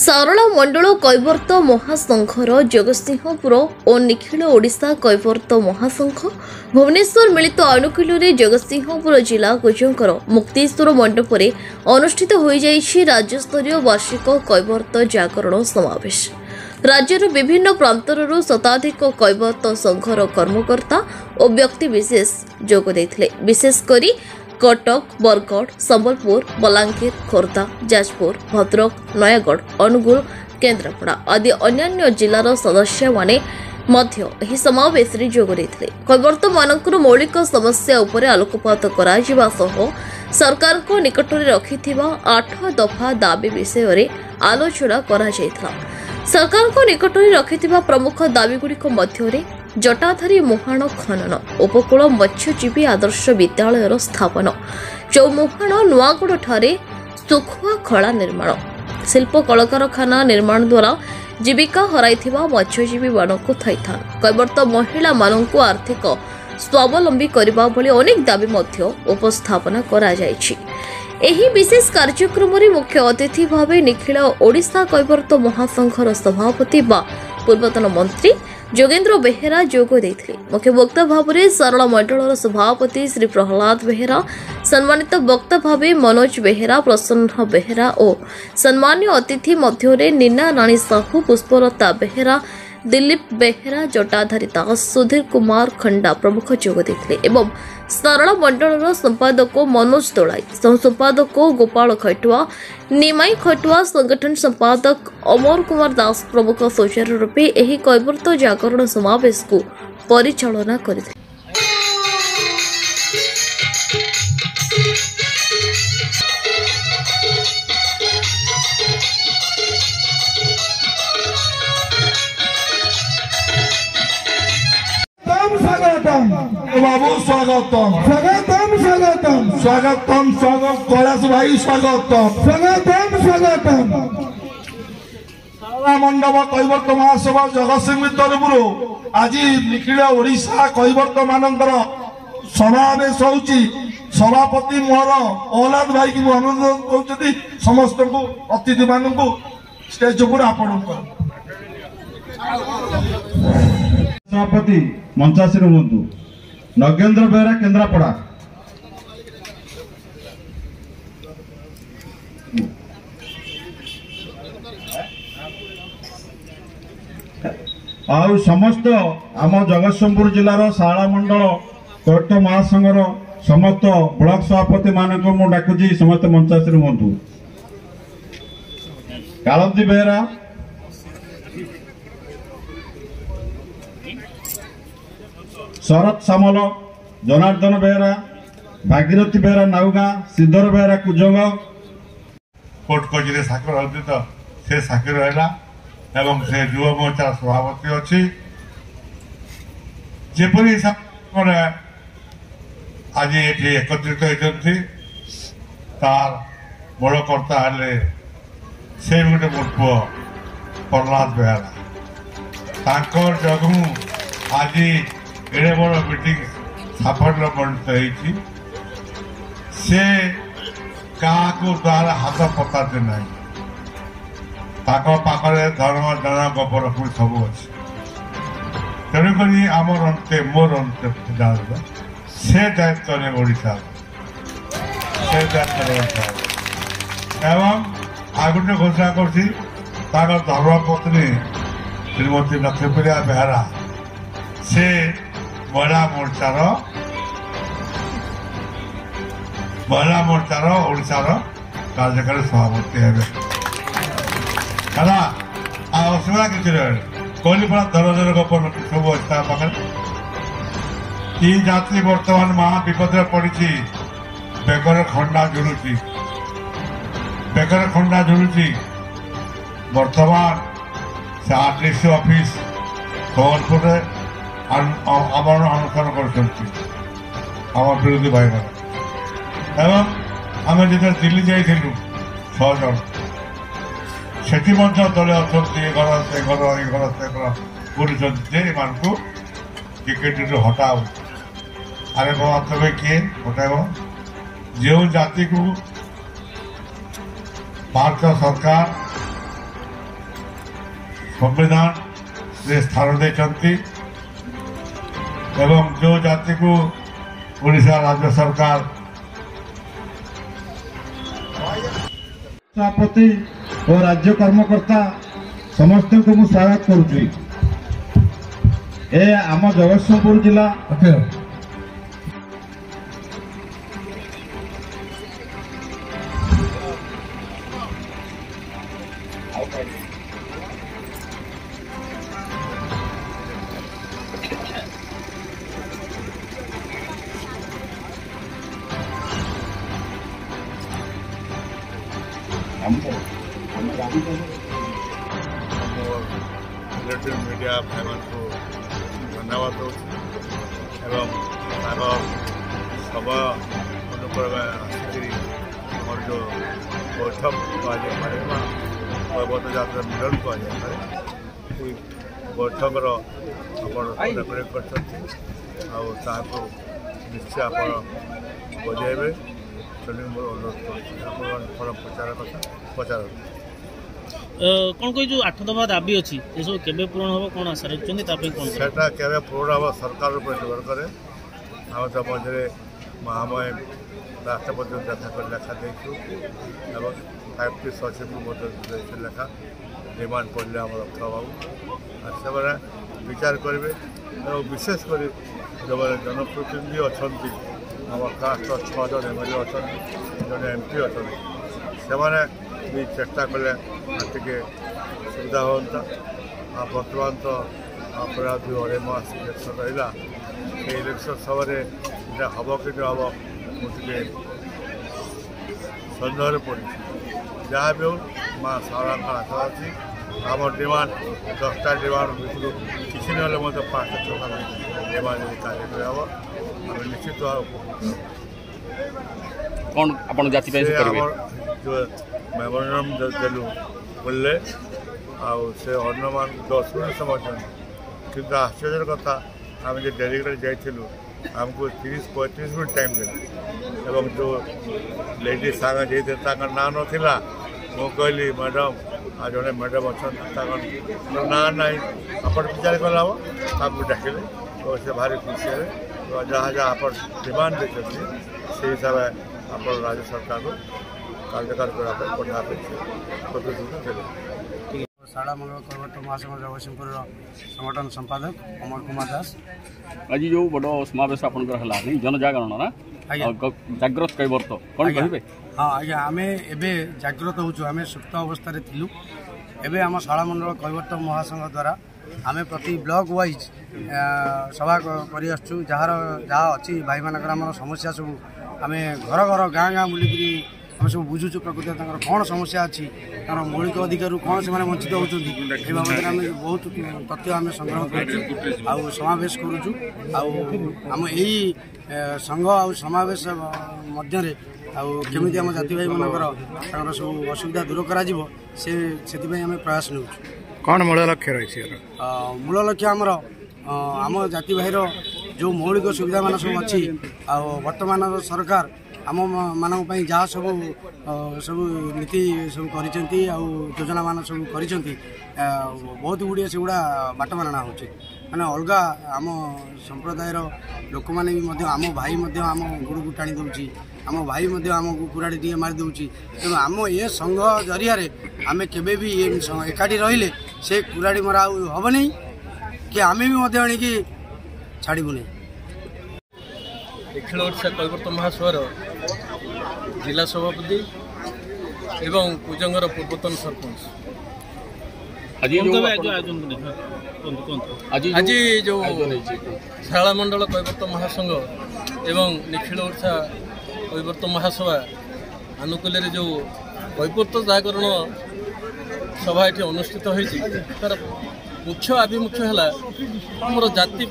सारला मंडल कैवर्त महासंघर जगतसिंहपुर और निखिल ओडिशा कैवर्त महासंघ भुवनेश्वर मिलित अनुकूल जगतसिंहपुर जिला गुजंकर मुक्तेश्वर मंडपर अनुष्ठित हो राज्यस्तरीय वार्षिक कैवर्त जागरण समावेश। राज्यर विभिन्न प्रांतर शताधिक कैवर्त संघर कर्मकर्ता और व्यक्तिविशेष जोग देथिले। विशेषकर कटक, बरगढ़, संबलपुर, बलांगीर, खोर्धा, जाजपुर, भद्रक, नयागढ़, अनुगुल, केन्द्रापड़ा आदि अन्य जिलार सदस्य माने मध्य समावेश जोग देथिले। कैवर्त मानकर मौलिक समस्या उपरे आलोकपात कराजिबा सह सरकार को निकट में रखिथिबा 8 दफा दाबी विषय रे आलोचना करा जायथिला। सरकार को निकट में रखिथिबा प्रमुख दाबीगुड़िक मध्य जटाधारी मुहाण खनन, उपकूल मत्स्यजीवी आदर्श विद्यालय स्थापन, चौमुहाण नुआगढ़ ठारे सुखुआ खला निर्माण, शिल्प कलकारखाना निर्माण द्वारा जीविका हराइथिबा मत्स्यजीवी मानकु थैथान, कैवर्त महिला मानकु आर्थिक स्वावलंबी करबा भली अनेक दाबी मध्य उपस्थापना करा जायछि। एही विशेष कार्यक्रम रे मुख्य अतिथि भावे निखिल ओडिशा कैवर्त महासंघर सभापति बा पूर्वतन मंत्री जोगेन्द्र बेहेरा जोग देथिले। मुख्य वक्ता भाव में सरला मंडल सभापति श्री प्रहलाद बेहेरा, सम्मानित वक्ता भावे मनोज बेहेरा, प्रसन्न बेहेरा और सम्मान्य अतिथि मध्य नीना राणी साहू, पुष्पलता बेहेरा, दिलीप बेहेरा, जटाधारी दास, सुधीर कुमार खंडा प्रमुख जोग देथिले एवं सरला मंडल संपादक मनोज दोलाई, सह संपादक गोपाल खटुआ, निमाई खटुआ, संगठन संपादक अमर कुमार दास प्रमुख सुचारू रूपे एही कैवर्त जागरण समावेश को परिचालना करथिले। बाबू स्वागतम स्वागतम स्वागतम स्वागतम स्वागत कैलाश भाई स्वागतम स्वागतम स्वागतम सारा मंडप कैवर्त महासभा जगतसिंह तरफ आज निखिल ओडिशा कैवर्त मानकर समावेश होउची। सभापति मोहर औलाद भाई की अनुरोध कर समस्त को अतिथि मान को स्टेज पर आपण सभापति मंचासीन हूँ नगेन्द्र बेहरा केन्द्रापड़ा, आउ समस्त आम जगतसिंहपुर जिलार शाला मंडल कैवर्त महासंघर समस्त ब्लॉक सभापति मानक मु डाकुची समस्त मंचासीन हूँ। कालंदी बेहरा, शरद सामल, जनार्दन बेहरा, भागीरथी बेहरा नाउगा, सिद्धर बेहरा कुजंग कोर्ट कचेरी साक्षर होती तो से साक्षर है एवं से युवा मोर्चा सभापति अच्छी जेपरी आज ये एकत्रित होती तार बड़ कर्ता हेले से गोटे मोर पु प्रहलाद बेहरा तांकर जगू आज एड़े बड़ मीटिंग साफल्य मंडित से क्या द्वारा हाथ पताते ना पाखे धर्म जन गोबर पुणी सब अच्छे तेणुक आमर अंते मोर अंते से दायित्व ने ओडिशा से दायित्व एवं आ गोटे घोषणा कर धर्मपत्नी श्रीमती लक्ष्मीप्रिया बेहरा से महिला मोर्चार ओडिशार कार्यकारी सभापति है असुविधा किसी कहली पड़ा धर गोपर सब अच्छे ये जाति बर्तमान महाविपद पड़ी बेगर खंडा झुलुची बर्तमान से आरटीसी ऑफिस संबलपुर आमरण अनुसरण कर विरोधी भाई एवं आम जो दिल्ली जाइलु 6 जन से दल अच्छा ये घर से घर ये घर से घर बुलूँ टिकेट हटाओ अरे बाबा किए हटाब जो जाति को भारत सरकार संविधान से स्थान देते एवं जो जाति को ओडिशा राज्य सरकार सभापति और राज्य कर्मकर्ता समस्त को मु स्वागत करुच्ची। ए आम जगतसिंहपुर जिला इलेक्ट्रिक मीडिया भाई को धन्यवाद दूँ समय अनुकूल आम जो बैठक कहुए पर्वत जात्रा मिलन कहुए बैठकर डेकोरेट कर निश्चय आप बजाइबे अनुरोध कर प्रचार कथा पचार कौन कोई जो 8 दफा दाबी अच्छी ये सब केबे पूर्ण हम कौन आशा रखते सेटा केबे पूर्ण हम सरकार ऊपर निर्भर करे आम तो मझे महामय राष्ट्रपति देखा कर लेखा देचु एवं 5टी सचिव को लेखा डिमांड पड़े आम रक्षा बाबू से विचार करेंगे और विशेषकर जो जनप्रतिनिधि अच्छा आम कास्ट 6 जन एमएलए अच्छा जन एमपी अच्छा से भी चेष्टा कले टे सुविधा हाँ बर्तमान तो अपराध 2.5 मास इलेक्शन रहा इलेक्शन समय हम कि हम मुझे सन्देह पड़ी जहाँ भी हो माँ सारा आशा अच्छी आम डिमांड 10टा डिमांड भर किसी ना 5टा 6टा डिमांड कार्य हम निश्चित कौन अपन जाति जो मेमोरेंडम देलु बोले से अन्न मान 10 मिनट समझ कि आश्चर्य कथा आम जो डेलीगेट जाइलु आमको 30-35 मिनट टाइम देते एवं जो लेडी सांग जाते ना नाला मु कहली मैडम आ जड़े मैडम अच्छा ना ना आप विचार कला हम डाकिले तो से भारी खुशी है तो जहाँ जहाँ आप डिमांड देते से हिसाब से आप राज्य सरकार को कार्यकाल करने पठाते प्रतिश्रुति देते। शाला मंगल कैवर्त महासंघ जगतसिंहपुर संगठन संपादक अमर कुमार दास आज जो बड़ समावेश आपंकर है जनजागरण ना जाग्रत कैवर्त कौन कहे हाँ आज्ञा आम एवं जाग्रत होचु आम सुप्त अवस्था थिलु एवं आम शाला मंडल कैवर्त महासंघ द्वारा आम प्रति ब्लॉक वाइज सभा कर जहाँ अच्छी भाई मान समस्या सब आम घर घर गाँ गाँ बुलिकी आम सब बुझुचु प्रकृति कौन समस्या अच्छी मौलिक अधिकार कौन से वंचित होती ये बाबद आम बहुत तथ्य आम संग्रह कर समावेश करुचु आम यही संघ आ समावेश मध्य केमी आम जाति भाई मानकर सब असुविधा दूर करें प्रयास नौ कौन मूल लक्ष्य रही मूल लक्ष्य आमर आम जाति भाईर जो मौलिक सुविधा मान सब अच्छी वर्तमान सरकार आम मान जहाँ सब सब नीति सब कर योजना मान सब कर बहुत गुड़िया से गुड़ा बाट मारणा हो मैंने अलग आम संप्रदायर लोक मैंने आम भाई आम गुड़ को टाणी दौर आम भाई आम को कुराड़ी टे मारी दौर तेणु आम ये संघ जरिया आम केवे भी एकाठी रहिले से कुराड़ी मरा हम नहीं कि आम भी आणिकी छाड़बू नहीं। निखिल ओडिशा कैवर्त महासभार जिला सभापति एवं कुजंगर पूर्वतन सरपंच आज जो शाला मंडल कैवर्त महासंघ एवं निखिल ओडिशा कैवर्त महासभा आनुकूल्य जो कैवर्त जागरण सभा ये अनुष्ठित होती तार मुख्य आभिमुख्य है आमर जाति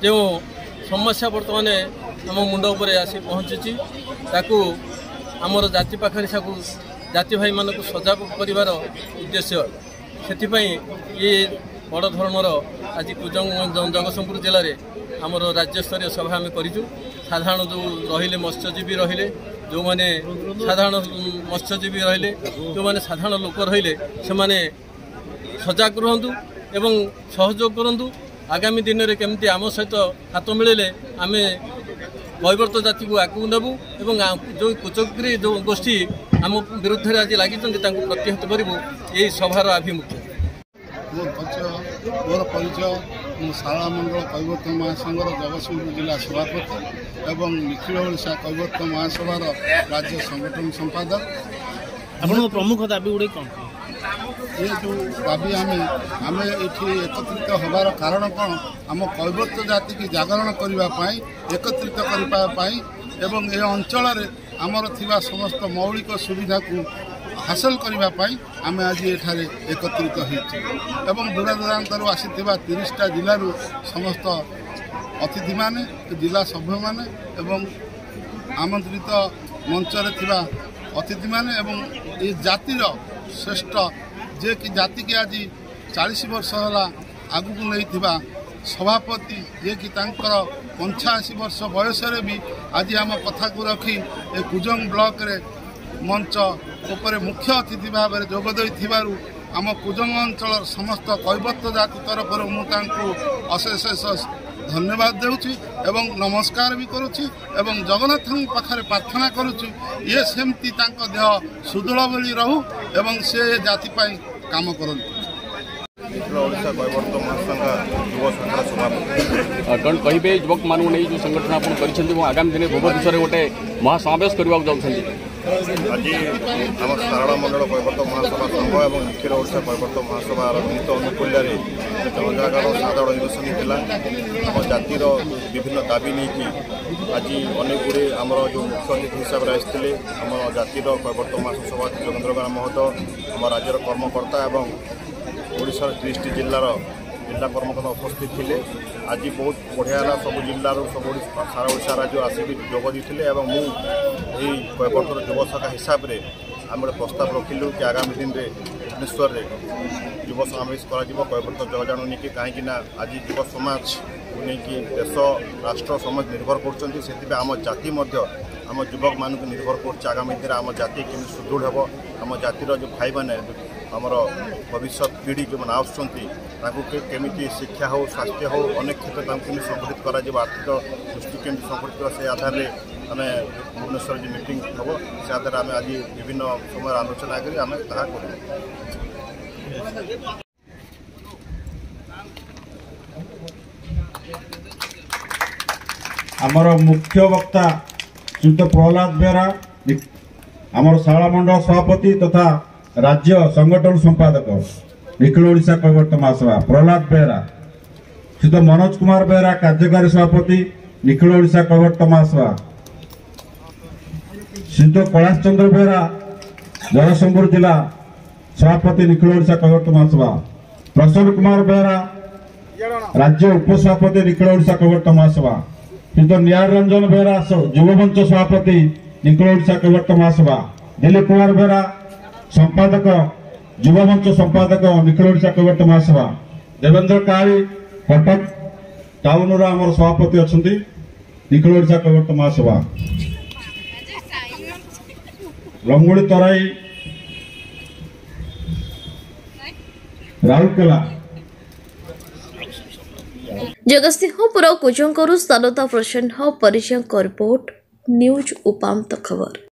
जो समस्या बर्तमान आम मुंड उपर आसी पहुँची ताकू आमर जाति पाखे जाति भाई मान को सजाग कर उद्देश्य से ये बड़ धरणर आज जगतसिंहपुर जिले में आमर राज्यस्तरीय सभा आम करूँ साधारण जो रहिले मत्स्यजीवी रहिले जो मैंने साधारण मत्स्यजीवी रहिले जो मैंने साधारण लोक रहिले से सजग रुहतु एवं सहयोग करूँ। आगामी दिन में केमती आम सहित हाथ मिले आम कैवर्त जाति को आगू नेबू एवं जो कुचक्री जो गोष्ठी आम विरुद्ध में आज लगी प्रतिहत करूँ यही सभार आभिमुख्य। मोर परिचय शाला मंडल कैवर्त महासंघर जगतसिंहपुर जिला सभापति एवं निखिल ओडिशा कैवर्त महासभार राज्य संगठन संपादक। आप प्रमुख दाबी गुड़े कौन ये जो दाबी आम ये एकत्रित होबार कारण कौन आम कैवर्त जाति की जागरण करने एकत्रित करने एवं ये अंचल आमर थिबा समस्त मौलिक सुविधा को हासिल करने आम आज एठारे एकत्रित होती दूरदूरांतर आसी 30टा जिलूर समस्त अतिथि माने जिला सभ्य माने एवं आमंत्रित मंचर थिबा अतिथि माने एवं ये जातिर श्रेष्ठ जे कि जाति के आज 40 वर्ष है आगू को नहीं थिबा सभापति जे कि 85 वर्ष बयस भी आज आम कथा को रखी ए कुजंग ब्लॉक रे मंच उपर मुख्य अतिथि भाव में जोगदे आम कुजंग अंचल समस्त कैवर्त जाति तरफ मुझे अशेष धन्यवाद देउछि एवं नमस्कार भी करुछि एवं जगन्नाथ पाखरे प्रार्थना करुछि ये सेमती तांको देह सुदृढ़ बली रहू एवं से जाति पाई काम करंतु। ओडिशा कैवर्त महासंघ युव संघर सभापति कौन कहे युवक मानू नहीं जो संगठन आप आगामी दिन भुवनेश्वर गोटे महासमावेश करने जाऊँगी आज आम सारड़ा मंडल कैवर्त महासभा संघ और निखिल ओडिशा कैवर्त महासभा मिलित अनुकूल्य जनजागरण साधारण अधिवेशन होता आम जातिर विभिन्न दाबी नहीं आज अनेक गुड़े आमर जो मुख्य अतिथि हिसाब से आसते आम जातिर कैवर्त महासभा जोगेन्द्र गार महतो आम राज्यर कर्मकर्ता और ओडिशा 30टी जिलार जिला कर्मकर्ता उपस्थित थे। आज बहुत बढ़िया सब जिलार सब सारा ओडिशा राज्य आसिक जोग देते मुझे कैवर्तर युव शाखा हिसाब से आम गोटे प्रस्ताव रखिलु कि आगामी दिन में भुवनेश्वर में युव समावेश कर कैवर्त जगजाणु नहीं कहीं आज युव समाज को लेकिन देश राष्ट्र समाज निर्भर कर आम जाति आम युवक मान निर्भर कर आगामी दिन आम जाति केमी सुदृढ़ हे आम जातिर जो भाई मैंने आमर भविष्य पीढ़ी जो मैंने आसमी शिक्षा हो स्वास्थ्य हो अनेक क्षेत्र संगठित कर आर्थिक दृष्टि केमी संगठित कर से आधार में आम भुवनेश्वर जो मीटिंग हम से आधार में आज विभिन्न समय आलोचना करें आमर मुख्य वक्ता श्रीयुत प्रहलाद बेहरा आमर शाला मंडल सभापति तथा राज्य संगठन संपादक निखिल ओडिशा कैवर्त महासभा प्रहलाद बेहरा श्रीयुत मनोज कुमार बेहरा कार्यकारी सभापति निखिल ओडिशा कैवर्त महासभा श्रीयुत कैलाश चंद्र बेहरा जगतसिंहपुर जिला सभापति निखिल ओडिशा कैवर्त महासभा प्रसन्न कुमार बेहरा राज्य उपसभापति निखिल ओडिशा कैवर्त महासभा श्रीयुत निहार रंजन बेहरा युव मंच सभापति निखिल ओडिशा कैवर्त महासभा दिलीप कुमार बेहरा संपादक युव मंच संपादक निखिल ओडिशा कैवर्त महासभा देवेंद्र काली कटक टाउन आमर सभापति अच्छा निखिल ओडिशा कैवर्त महासभा लंगुड़ी तराई राउरकेला जगतसिंहपुर कुजंगरू सारदा प्रसन्न परिचय रिपोर्ट न्यूज उपांत खबर।